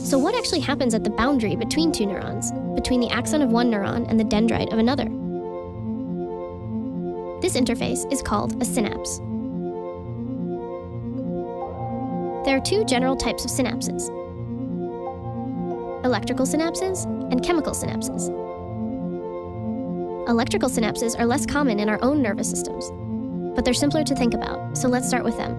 So what actually happens at the boundary between two neurons, between the axon of one neuron and the dendrite of another? This interface is called a synapse. There are two general types of synapses: electrical synapses and chemical synapses. Electrical synapses are less common in our own nervous systems, but they're simpler to think about, so let's start with them.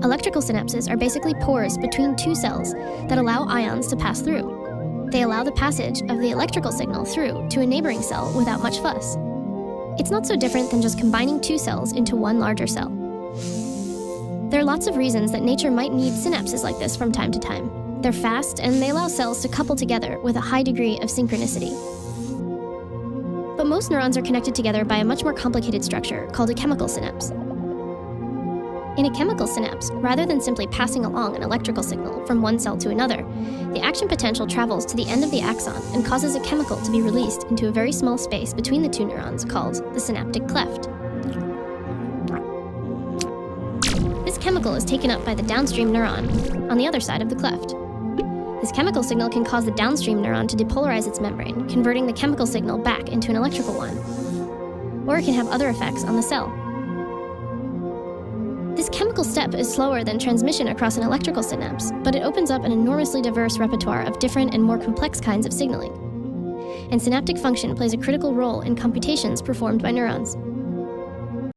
Electrical synapses are basically pores between two cells that allow ions to pass through. They allow the passage of the electrical signal through to a neighboring cell without much fuss. It's not so different than just combining two cells into one larger cell. There are lots of reasons that nature might need synapses like this from time to time. They're fast, and they allow cells to couple together with a high degree of synchronicity. But most neurons are connected together by a much more complicated structure called a chemical synapse. In a chemical synapse, rather than simply passing along an electrical signal from one cell to another, the action potential travels to the end of the axon and causes a chemical to be released into a very small space between the two neurons called the synaptic cleft. This chemical is taken up by the downstream neuron on the other side of the cleft. This chemical signal can cause the downstream neuron to depolarize its membrane, converting the chemical signal back into an electrical one. Or it can have other effects on the cell. This chemical step is slower than transmission across an electrical synapse, but it opens up an enormously diverse repertoire of different and more complex kinds of signaling. And synaptic function plays a critical role in computations performed by neurons.